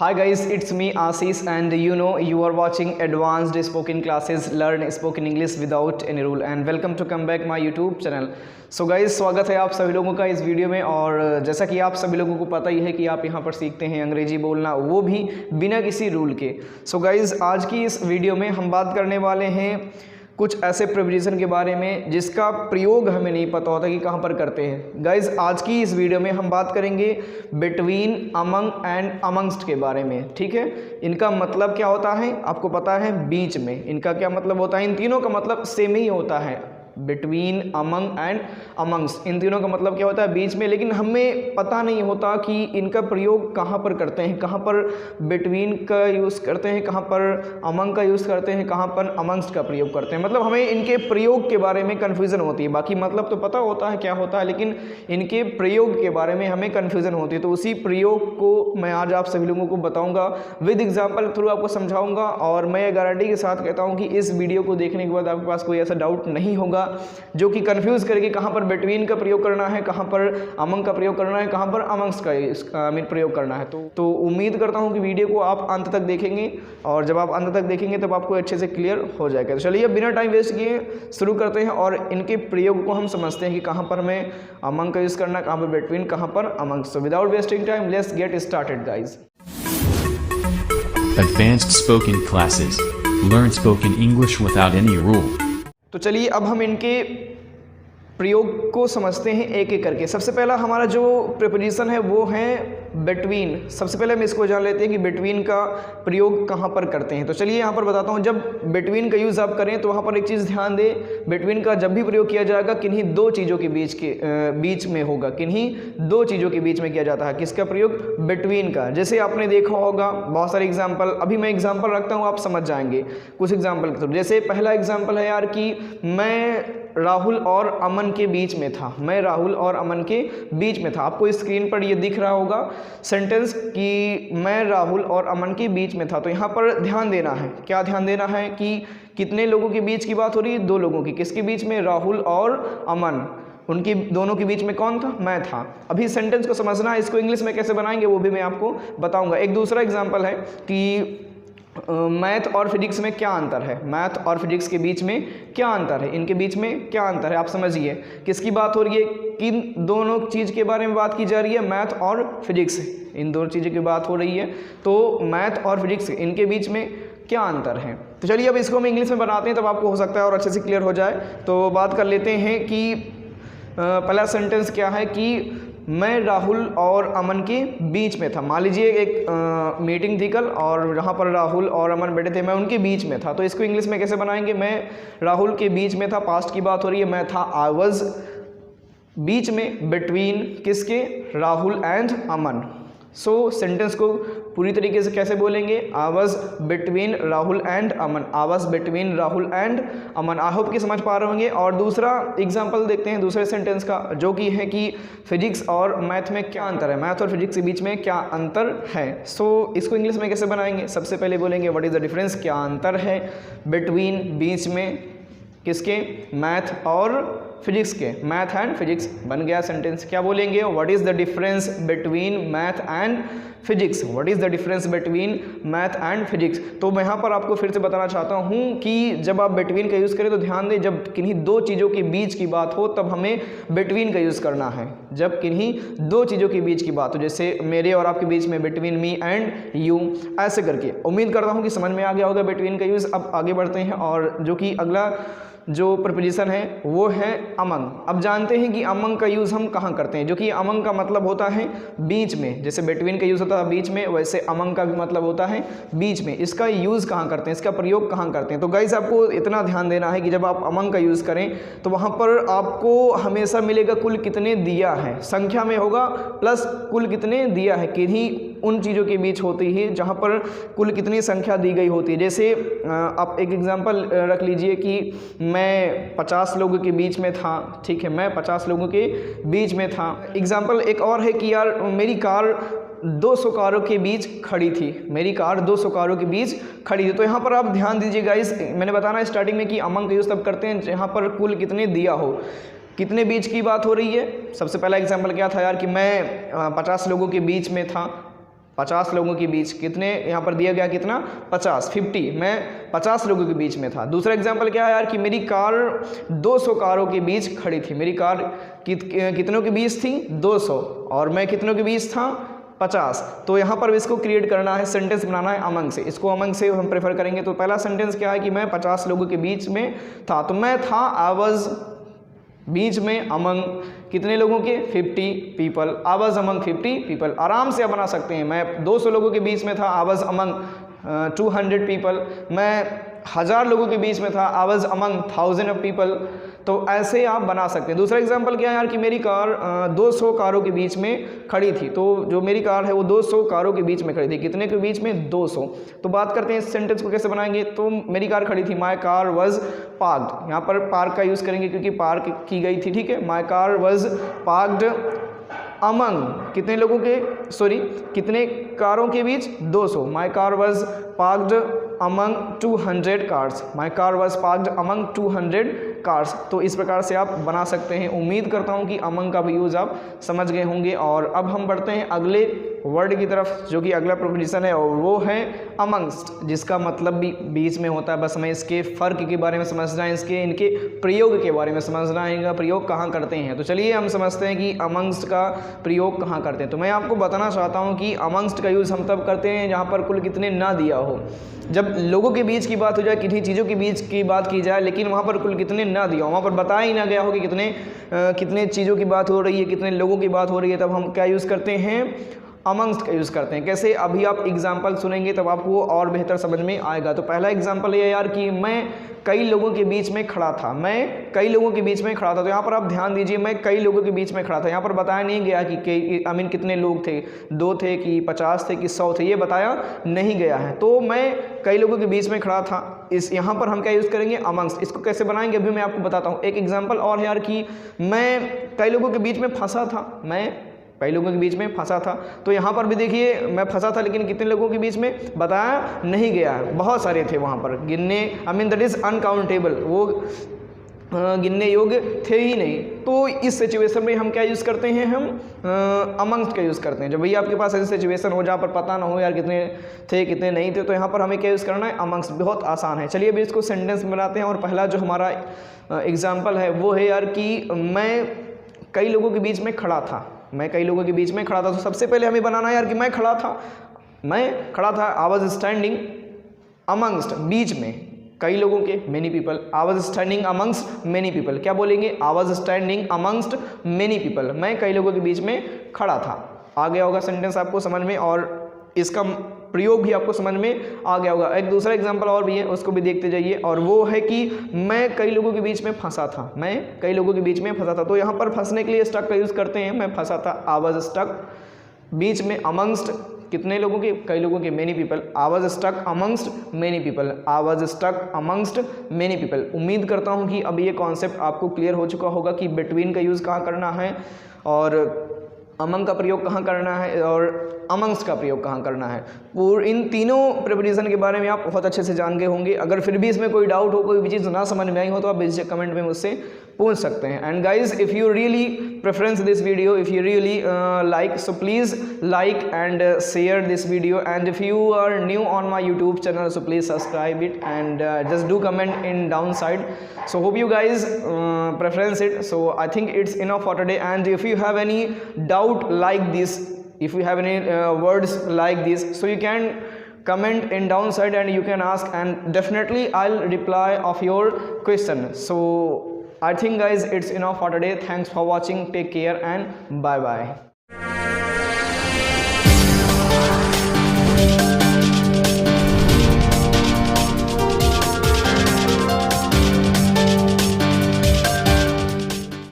Hi guys, it's me Ashish and you are watching advanced spoken classes learn spoken English without any rule and welcome to come back my YouTube channel. So guys, स्वागत है आप सभी लोगों का इस video में। और जैसा कि आप सभी लोगों को पता ही है कि आप यहाँ पर सीखते हैं अंग्रेजी बोलना, वो भी बिना किसी रूल के। सो गाइज, आज की इस वीडियो में हम बात करने वाले हैं कुछ ऐसे प्रीपोजिशन के बारे में जिसका प्रयोग हमें नहीं पता होता कि कहाँ पर करते हैं। गाइज, आज की इस वीडियो में हम बात करेंगे बिटवीन, अमंग एंड अमंगस्ट के बारे में। ठीक है, इनका मतलब क्या होता है आपको पता है, बीच में। इनका क्या मतलब होता है, इन तीनों का मतलब सेम ही होता है, बिटवीन, अमंग एंड अमंग्स। इन तीनों का मतलब क्या होता है, बीच में। लेकिन हमें पता नहीं होता कि इनका प्रयोग कहाँ पर करते हैं, कहाँ पर बिटवीन का यूज़ करते हैं, कहाँ पर अमंग का यूज़ करते हैं, कहाँ पर अमंग्स का प्रयोग करते हैं। मतलब हमें इनके प्रयोग के बारे में कन्फ्यूज़न होती है। बाकी मतलब तो पता होता है क्या होता है, लेकिन इनके प्रयोग के बारे में हमें कन्फ्यूज़न होती है। तो उसी प्रयोग को मैं आज आप सभी लोगों को बताऊँगा, विद एग्जाम्पल थ्रू आपको समझाऊँगा। और मैं गारंटी के साथ कहता हूँ कि इस वीडियो को देखने के बाद आपके पास कोई ऐसा डाउट नहीं होगा जो कि कंफ्यूज करके कहां पर बिटवीन का प्रयोग करना है, कहां पर अमंग का प्रयोग करना है, कहां पर अमंग्स का प्रयोग करना है। तो उम्मीद करता हूं कि वीडियो को आप अंत तक देखेंगे, और जब आप अंत तक देखेंगे तब आपको अच्छे से क्लियर हो जाएगा। तो चलिए बिना टाइम वेस्ट किए शुरू करते हैं और इनके प्रयोग को हम समझते हैं कि कहां पर हमें अमंग का यूज़ करना है, कहां पर बिटवीन, कहां पर amongst. So without wasting time let's get started guys. Advanced spoken classes. Learn spoken English without any rule. तो चलिए अब हम इनके प्रयोग को समझते हैं एक एक करके। सबसे पहला हमारा जो प्रीपोजिशन है वो है बिटवीन। सबसे पहले हम इसको जान लेते हैं कि बिटवीन का प्रयोग कहाँ पर करते हैं। तो चलिए यहाँ पर बताता हूँ, जब बिटवीन का यूज़ आप करें तो वहाँ पर एक चीज़ ध्यान दें, बिटवीन का जब भी प्रयोग किया जाएगा किन्हीं दो चीज़ों के बीच में होगा। किन्हीं दो चीज़ों के बीच में किया जाता है किसका प्रयोग, बिटवीन का। जैसे आपने देखा होगा बहुत सारे एग्जाम्पल, अभी मैं एग्जाम्पल रखता हूँ, आप समझ जाएंगे कुछ एग्जाम्पल के थ्रू। जैसे पहला एग्जाम्पल है यार कि मैं राहुल और अमन के बीच में था। मैं राहुल और अमन के बीच में था। आपको स्क्रीन पर ये दिख रहा होगा सेंटेंस कि मैं राहुल और अमन के बीच में था। तो यहाँ पर ध्यान देना है, क्या ध्यान देना है कि कितने लोगों के बीच की बात हो रही है, दो लोगों की। किसके बीच में, राहुल और अमन। उनकी दोनों के बीच में कौन था, मैं था। अभी सेंटेंस को समझना है, इसको इंग्लिश में कैसे बनाएंगे वो भी मैं आपको बताऊंगा। एक दूसरा एग्जाम्पल है कि मैथ और फिजिक्स में क्या अंतर है, मैथ और फिजिक्स के बीच में क्या अंतर है, इनके बीच में क्या अंतर है। आप समझिए किसकी बात हो रही है, किन दोनों चीज़ के बारे में बात की जा रही है, मैथ और फिजिक्स। इन दोनों चीज़ों की बात हो रही है। तो मैथ और फिजिक्स इनके बीच में क्या अंतर है। तो चलिए अब इसको हम इंग्लिश में बनाते हैं, तब आपको हो सकता है और अच्छे से क्लियर हो जाए। तो बात कर लेते हैं कि पहला सेंटेंस क्या है कि मैं राहुल और अमन के बीच में था। मान लीजिए एक मीटिंग थी कल और जहाँ पर राहुल और अमन बैठे थे, मैं उनके बीच में था। तो इसको इंग्लिश में कैसे बनाएंगे, मैं राहुल के बीच में था, पास्ट की बात हो रही है, मैं था, आई वाज बीच में, बिटवीन किसके, Rahul and Aman. So sentence को पूरी तरीके से कैसे बोलेंगे, I was between Rahul and Aman, I was between Rahul and Aman. I hope कि समझ पा रहे होंगे। और दूसरा एग्जांपल देखते हैं दूसरे सेंटेंस का, जो कि है कि फिजिक्स और मैथ में क्या अंतर है, मैथ और फिजिक्स के बीच में क्या अंतर है। सो इसको इंग्लिश में कैसे बनाएंगे, सबसे पहले बोलेंगे व्हाट इज़ द डिफरेंस, क्या अंतर है बिटवीन, बीच में किसके, मैथ और फिजिक्स के, मैथ एंड फिजिक्स। बन गया सेंटेंस। क्या बोलेंगे, what is the difference between math and physics, what is the difference between math and physics. तो मैं यहाँ पर आपको फिर से बताना चाहता हूँ कि जब आप बिटवीन का यूज़ करें तो ध्यान दें, जब किन्हीं दो चीज़ों के बीच की बात हो तब हमें बिटवीन का यूज़ करना है। जब किन्हीं दो चीज़ों के बीच की बात हो, जैसे मेरे और आपके बीच में, बिटवीन मी एंड यू, ऐसे करके। उम्मीद करता हूँ कि समझ में आ गया होगा बिटवीन का यूज़। अब आगे बढ़ते हैं, और जो कि अगला जो प्रीपोजिशन है वो है अमंग। अब जानते हैं कि अमंग का यूज़ हम कहाँ करते हैं, जो कि अमंग का मतलब होता है बीच में। जैसे बिटवीन का यूज़ होता है बीच में, वैसे अमंग का भी मतलब होता है बीच में। इसका यूज़ कहाँ करते हैं, इसका प्रयोग कहाँ करते हैं। तो गाइस, आपको इतना ध्यान देना है कि जब आप अमंग का यूज़ करें तो वहाँ पर आपको हमेशा मिलेगा कुल कितने दिया है, संख्या में होगा, प्लस कुल कितने दिया है। किन्हीं उन चीज़ों के बीच होती है जहाँ पर कुल कितनी संख्या दी गई होती है। जैसे आप एक एग्जांपल रख लीजिए कि मैं 50 लोगों के बीच में था। ठीक है, मैं 50 लोगों के बीच में था। एग्जांपल एक और है कि यार मेरी कार 200 कारों के बीच खड़ी थी, मेरी कार 200 कारों के बीच खड़ी थी। तो यहाँ पर आप ध्यान दीजिए गाइस, मैंने बताना स्टार्टिंग में कि अमंग का यूज़ तब करते हैं जहाँ पर कुल कितने दिया हो, कितने बीच की बात हो रही है। सबसे पहला एग्जांपल क्या था यार कि मैं 50 लोगों के बीच में था। 50 लोगों के बीच, कितने यहाँ पर दिया गया कितना 50, 50, मैं 50 लोगों के बीच में था। दूसरा एग्जांपल क्या है यार कि मेरी कार 200 कारों के बीच खड़ी थी। मेरी कार कितनों के बीच थी 200 और मैं कितनों के बीच था 50। तो यहाँ पर इसको क्रिएट करना है, सेंटेंस बनाना है अमंग से। इसको अमंग से हम प्रेफर करेंगे। तो पहला सेंटेंस क्या है कि मैं 50 लोगों के बीच में था। तो मैं था, आई वाज, बीच में, अमंग, कितने लोगों के 50 people, I was among 50 people. आराम से आप बना सकते हैं। मैं 200 लोगों के बीच में था, आई वाज अमंग 200 पीपल। मैं 1000 लोगों के बीच में था, I was among 1000 of people. तो ऐसे आप बना सकते हैं। दूसरा एग्जांपल क्या है यार कि मेरी कार 200 कारों के बीच में खड़ी थी। तो जो मेरी कार है वो 200 कारों के बीच में खड़ी थी। कितने के बीच में 200। तो बात करते हैं इस सेंटेंस को कैसे बनाएंगे। तो मेरी कार खड़ी थी, माई कार वॉज पार्क्ड। यहाँ पर पार्क का यूज़ करेंगे क्योंकि पार्क की गई थी, ठीक है। My car was parked among कितने लोगों के, सॉरी कितने कारों के बीच 200। My car was parked among 200 cars. My car was parked among 200 cars. तो इस प्रकार से आप बना सकते हैं। उम्मीद करता हूं कि अमंग का भी यूज़ आप समझ गए होंगे। और अब हम बढ़ते हैं अगले वर्ड की तरफ, जो कि अगला प्रीपोजिशन है और वो है अमंगस्ट, जिसका मतलब भी बीच में होता है। बस हमें इसके फ़र्क के बारे में समझना है, इनके प्रयोग के बारे में समझना है, इनका प्रयोग कहाँ करते हैं। तो चलिए हम समझते हैं कि अमंगस्ट का प्रयोग कहाँ करते हैं। तो मैं आपको बताना चाहता हूँ कि अमंगस्ट का यूज़ हम तब करते हैं जहाँ पर कुल कितने ना दिया हो। जब लोगों के बीच की बात हो जाए, किन्हीं चीज़ों के बीच की बात की जाए, लेकिन वहाँ पर कुल कितने ना दिया हो, वहाँ पर बताया ही ना गया हो कि कितने चीज़ों की बात हो रही है, कितने लोगों की बात हो रही है, तब हम क्या यूज़ करते हैं, अमंगस्ट का यूज़ करते हैं। कैसे, अभी आप एग्जाम्पल सुनेंगे तब आपको और बेहतर समझ में आएगा। तो पहला एग्जाम्पल ये यार कि मैं कई लोगों के बीच में खड़ा था। मैं कई लोगों के बीच में खड़ा था। तो यहाँ पर आप ध्यान दीजिए, मैं कई लोगों के बीच में खड़ा था। यहाँ पर बताया नहीं गया कि कितने लोग थे, 2 थे कि 50 थे कि 100 थे, ये बताया नहीं गया है। तो मैं कई लोगों के बीच में खड़ा था, इस यहाँ पर हम क्या यूज़ करेंगे, अमंगस्ट। इसको कैसे बनाएंगे अभी मैं आपको बताता हूँ। एक एग्जाम्पल और है यार कि मैं कई लोगों के बीच में फंसा था। मैं कई लोगों के बीच में फंसा था। तो यहाँ पर भी देखिए मैं फंसा था, लेकिन कितने लोगों के बीच में बताया नहीं गया है। बहुत सारे थे वहाँ पर, गिनने, I mean that is uncountable, वो गिनने योग्य थे ही नहीं। तो इस सिचुएशन में हम क्या यूज़ करते हैं, हम अमंगस्ट का यूज़ करते हैं। जब भैया आपके पास ऐसी सिचुएशन हो जहाँ पर पता ना हो यार कितने थे कितने नहीं थे, तो यहाँ पर हमें क्या यूज़ करना है, अमंगस्ट। बहुत आसान है। चलिए अभी इसको सेंटेंस बनाते हैं। और पहला जो हमारा एग्जाम्पल है वो है यार कि मैं कई लोगों के बीच में खड़ा था। मैं कई लोगों के बीच में खड़ा था। तो सबसे पहले हमें बनाना है यार कि मैं खड़ा था, मैं खड़ा था, आई वाज स्टैंडिंग अमंगस्ट, बीच में कई लोगों के, many people. I was standing amongst many people. क्या बोलेंगे, I was standing amongst many people. मैं कई लोगों के बीच में खड़ा था। आ गया होगा सेंटेंस आपको समझ में, और इसका प्रयोग भी आपको समझ में आ गया होगा। एक दूसरा एग्जांपल और भी है, उसको भी देखते जाइए। और वो है कि मैं कई लोगों के बीच में फंसा था। मैं कई लोगों के बीच में फंसा था। तो यहाँ पर फंसने के लिए स्टक का यूज़ करते हैं। मैं फंसा था, आई वाज स्टक। बीच में अमंगस्ट, कितने लोगों के, कई लोगों के, many people. I was stuck amongst many people. I was stuck amongst many people. उम्मीद करता हूँ कि अब ये कॉन्सेप्ट आपको क्लियर हो चुका होगा कि बिटवीन का यूज़ कहाँ करना है और अमंग का प्रयोग कहाँ करना है और अमंगस्ट का प्रयोग कहाँ करना है। और इन तीनों प्रिपोजिशन के बारे में आप बहुत अच्छे से जान गए होंगे। अगर फिर भी इसमें कोई डाउट हो, कोई भी चीज़ ना समझ में आई हो, तो आप बेझिझक कमेंट में मुझसे पूछ सकते हैं। And guys, if you really preference this video, if you really like, so please like and share this video. And if you are new on my YouTube channel, so please subscribe it and just do comment in downside. So hope you guys preference it. So I think it's enough for today. And if you have any doubt like this, if you have any words like this, so you can comment in downside and you can ask, and definitely I'll reply of your question. So I think guys it's enough for today. Thanks for watching. Take care and bye bye.